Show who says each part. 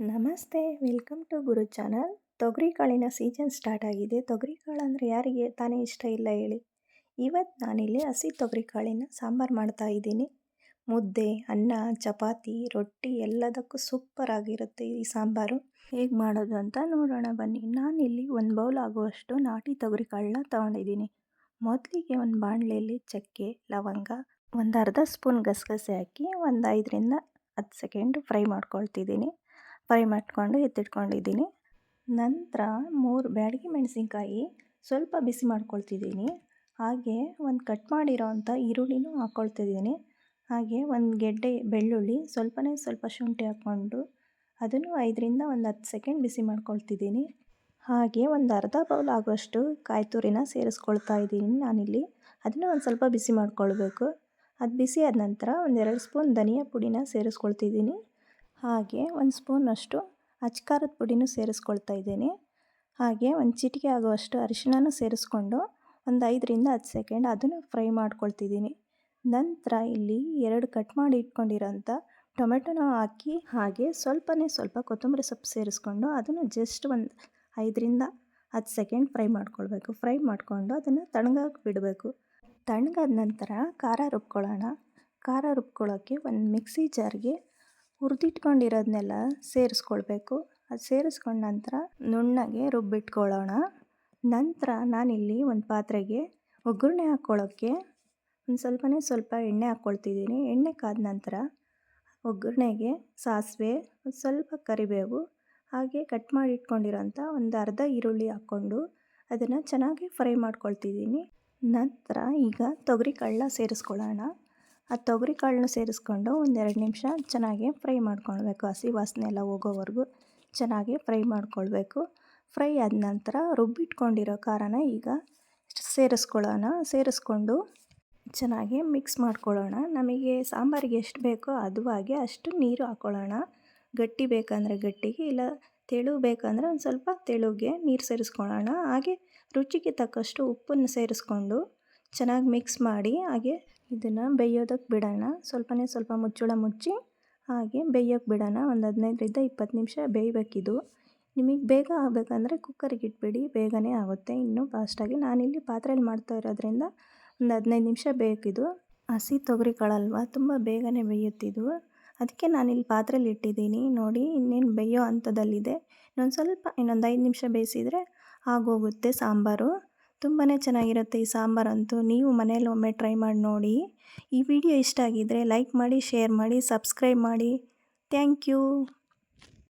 Speaker 1: ನಮಸ್ತೆ, welcome to Guru channel. ತೊಗರಿಕಾಳಿನ season start ಆಗಿದೆ. ತೊಗರಿಕಾಳು ಅಂದರೆ ಯಾರಿಗೆ ತಾನೇ ಇಷ್ಟ ಇಲ್ಲ ಹೇಳಿ. ಇವತ್ತು ನಾನಿಲ್ಲಿ ಹಸಿ ತೊಗರಿಕಾಳಿನ ಸಾಂಬಾರು ಮಾಡ್ತಾ ಇದ್ದೀನಿ. ಮುದ್ದೆ, ಅನ್ನ, ಚಪಾತಿ, ರೊಟ್ಟಿ ಎಲ್ಲದಕ್ಕೂ ಸೂಪರ್ ಆಗಿರುತ್ತೆ ಈ ಸಾಂಬಾರು. ಹೇಗೆ ಮಾಡೋದು ಅಂತ ನೋಡೋಣ ಬನ್ನಿ. ನಾನಿಲ್ಲಿ 1 ಬೌಲ್ ಆಗುವಷ್ಟು ನಾಟಿ ತೊಗರಿಕಾಳನ್ನ ತೊಗೊಂಡಿದ್ದೀನಿ. ಮೊದಲಿಗೆ ಒಂದು ಬಾಣಲೆಯಲ್ಲಿ ಚಕ್ಕೆ, ಲವಂಗ, ಒಂದು ಅರ್ಧ ಸ್ಪೂನ್ ಗಸಗಸೆ ಹಾಕಿ ಒಂದು 5ರಿಂದ 10 ಸೆಕೆಂಡ್ ಫ್ರೈ ಮಾಡ್ಕೊಳ್ತಿದ್ದೀನಿ. ಫ್ರೈ ಮಾಡಿಕೊಂಡು ಎತ್ತಿಟ್ಕೊಂಡಿದ್ದೀನಿ. ನಂತರ 3 ಬ್ಯಾಡಗಿ ಮೆಣಸಿನ್ಕಾಯಿ ಸ್ವಲ್ಪ ಬಿಸಿ ಮಾಡ್ಕೊಳ್ತಿದ್ದೀನಿ. ಹಾಗೆ ಒಂದು ಕಟ್ ಮಾಡಿರೋವಂಥ ಈರುಳ್ಳಿನೂ ಹಾಕ್ಕೊಳ್ತಿದ್ದೀನಿ. ಹಾಗೆ ಒಂದು ಗೆಡ್ಡೆ ಬೆಳ್ಳುಳ್ಳಿ, ಸ್ವಲ್ಪ ಶುಂಠಿ ಹಾಕ್ಕೊಂಡು ಅದನ್ನು 5ರಿಂದ 10 ಸೆಕೆಂಡ್ ಬಿಸಿ ಮಾಡ್ಕೊಳ್ತಿದ್ದೀನಿ. ಹಾಗೆ ಒಂದು ಅರ್ಧ ಬೌಲ್ ಆಗುವಷ್ಟು ಕಾಯಿ ತುರಿನ ಸೇರಿಸ್ಕೊಳ್ತಾ ಇದ್ದೀನಿ ನಾನಿಲ್ಲಿ. ಅದನ್ನು ಒಂದು ಸ್ವಲ್ಪ ಬಿಸಿ ಮಾಡ್ಕೊಳ್ಬೇಕು. ಅದು ಬಿಸಿ ಆದ ನಂತರ 1-2 ಸ್ಪೂನ್ ಧನಿಯಾ ಪುಡಿನ ಸೇರಿಸ್ಕೊಳ್ತಿದ್ದೀನಿ. ಹಾಗೆ 1 ಸ್ಪೂನಷ್ಟು ಅಚ್ಕಾರದ ಪುಡಿನೂ ಸೇರಿಸ್ಕೊಳ್ತಾ ಇದ್ದೀನಿ. ಹಾಗೆ ಒಂದು ಚಿಟಿಕೆ ಆಗುವಷ್ಟು ಅರಿಶಿಣನೂ ಸೇರಿಸ್ಕೊಂಡು ಒಂದು 5ರಿಂದ 10 ಸೆಕೆಂಡ್ ಅದನ್ನು ಫ್ರೈ ಮಾಡ್ಕೊಳ್ತಿದ್ದೀನಿ. ನಂತರ ಇಲ್ಲಿ 2 ಕಟ್ ಮಾಡಿ ಇಟ್ಕೊಂಡಿರೋಂಥ ಟೊಮೆಟೊನ ಹಾಕಿ ಹಾಗೆ ಸ್ವಲ್ಪ ಕೊತ್ತಂಬರಿ ಸೊಪ್ಪು ಸೇರಿಸ್ಕೊಂಡು ಅದನ್ನು ಜಸ್ಟ್ ಒಂದು 5ರಿಂದ 10 ಸೆಕೆಂಡ್ ಫ್ರೈ ಮಾಡ್ಕೊಳ್ಬೇಕು. ಫ್ರೈ ಮಾಡಿಕೊಂಡು ಅದನ್ನು ತಣ್ಣಗಾಕಿ ಬಿಡಬೇಕು. ತಣ್ಣಗಾದ ನಂತರ ಖಾರ ರುಬ್ಕೊಳ್ಳೋಣ. ಖಾರ ರುಬ್ಕೊಳ್ಳೋಕ್ಕೆ ಒಂದು ಮಿಕ್ಸಿ ಜಾರ್ಗೆ ಹುರಿದಿಟ್ಕೊಂಡಿರೋದನ್ನೆಲ್ಲ ಸೇರಿಸ್ಕೊಳ್ಬೇಕು. ಅದು ಸೇರಿಸ್ಕೊಂಡ ನಂತರ ನುಣ್ಣಗೆ ರುಬ್ಬಿಟ್ಕೊಳ್ಳೋಣ. ನಂತರ ನಾನಿಲ್ಲಿ ಒಂದು ಪಾತ್ರೆಗೆ ಒಗ್ಗರಣೆ ಹಾಕ್ಕೊಳ್ಳೋಕ್ಕೆ ಒಂದು ಸ್ವಲ್ಪ ಎಣ್ಣೆ ಹಾಕ್ಕೊಳ್ತಿದ್ದೀನಿ. ಎಣ್ಣೆ ಕಾದ ನಂತರ ಒಗ್ಗರಣೆಗೆ ಸಾಸಿವೆ, ಸ್ವಲ್ಪ ಕರಿಬೇವು, ಹಾಗೆ ಕಟ್ ಮಾಡಿ ಇಟ್ಕೊಂಡಿರೋಂಥ ಒಂದು ಅರ್ಧ ಈರುಳ್ಳಿ ಹಾಕ್ಕೊಂಡು ಅದನ್ನು ಚೆನ್ನಾಗಿ ಫ್ರೈ ಮಾಡ್ಕೊಳ್ತಿದ್ದೀನಿ. ನಂತರ ಈಗ ತೊಗರಿಕಾಳನ್ನ ಸೇರಿಸ್ಕೊಳ್ಳೋಣ. ಆ ತೊಗರಿಕಾಳನ್ನ ಸೇರಿಸ್ಕೊಂಡು 1-2 ನಿಮಿಷ ಚೆನ್ನಾಗಿ ಫ್ರೈ ಮಾಡ್ಕೊಳ್ಬೇಕು. ಹಸಿ ವಾಸನೆ ಎಲ್ಲ ಹೋಗೋವರೆಗೂ ಚೆನ್ನಾಗಿ ಫ್ರೈ ಮಾಡ್ಕೊಳ್ಬೇಕು. ಫ್ರೈ ಆದ ನಂತರ ರುಬ್ಬಿಟ್ಕೊಂಡಿರೋ ಖಾರನ ಈಗ ಸೇರಿಸ್ಕೊಳ್ಳೋಣ. ಸೇರಿಸ್ಕೊಂಡು ಚೆನ್ನಾಗಿ ಮಿಕ್ಸ್ ಮಾಡ್ಕೊಳ್ಳೋಣ. ನಮಗೆ ಸಾಂಬಾರಿಗೆ ಎಷ್ಟು ಬೇಕೋ ಅದುವಾಗೆ ಅಷ್ಟು ನೀರು ಹಾಕ್ಕೊಳ್ಳೋಣ. ಗಟ್ಟಿ ಬೇಕಂದರೆ ಗಟ್ಟಿಗೆ, ಇಲ್ಲ ತೆಳು ಬೇಕಂದರೆ ಒಂದು ಸ್ವಲ್ಪ ತೆಳುಗೆ ನೀರು ಸೇರಿಸ್ಕೊಳ್ಳೋಣ. ಹಾಗೆ ರುಚಿಗೆ ತಕ್ಕಷ್ಟು ಉಪ್ಪನ್ನು ಸೇರಿಸ್ಕೊಂಡು ಚೆನ್ನಾಗಿ ಮಿಕ್ಸ್ ಮಾಡಿ ಹಾಗೆ ಇದನ್ನು ಬೇಯೋದಕ್ಕೆ ಬಿಡೋಣ. ಸ್ವಲ್ಪ ಮುಚ್ಚಳ ಮುಚ್ಚಿ ಹಾಗೆ ಬೇಯೋಕ್ಕೆ ಬಿಡೋಣ. ಒಂದು 15ರಿಂದ 20 ನಿಮಿಷ ಬೇಯಬೇಕಿದು. ನಿಮಗೆ ಬೇಗ ಆಗಬೇಕಂದ್ರೆ ಕುಕ್ಕರಿಗೆ ಇಟ್ಬಿಡಿ, ಬೇಗನೆ ಆಗುತ್ತೆ ಇನ್ನೂ ಫಾಸ್ಟಾಗಿ. ನಾನಿಲ್ಲಿ ಪಾತ್ರೆಯಲ್ಲಿ ಮಾಡ್ತಾ ಇರೋದ್ರಿಂದ ಒಂದು 15 ನಿಮಿಷ ಬೇಕಿದು. ಹಸಿ ತೊಗರಿಕಾಳಲ್ವ, ತುಂಬ ಬೇಗನೆ ಬೇಯುತ್ತಿದ್ದು. ಅದಕ್ಕೆ ನಾನಿಲ್ಲಿ ಪಾತ್ರೆಯಲ್ಲಿ ಇಟ್ಟಿದ್ದೀನಿ. ನೋಡಿ ಇನ್ನೇನು ಬೇಯೋ ಹಂತದಲ್ಲಿದೆ. ಇನ್ನೊಂದು 5 ನಿಮಿಷ ಬೇಯಿಸಿದರೆ ಆಗೋಗುತ್ತೆ ಸಾಂಬಾರು. ತುಂಬಾ ಚೆನ್ನಾಗಿರುತ್ತೆ ಈ ಸಾಂಬಾರಂತೂ. ನೀವು ಮನೇಲಿ ಒಮ್ಮೆ ಟ್ರೈ ಮಾಡಿ ನೋಡಿ. ಈ ವಿಡಿಯೋ ಇಷ್ಟ ಆಗಿದ್ದರೆ ಲೈಕ್ ಮಾಡಿ, ಶೇರ್ ಮಾಡಿ, ಸಬ್ಸ್ಕ್ರೈಬ್ ಮಾಡಿ. Thank you.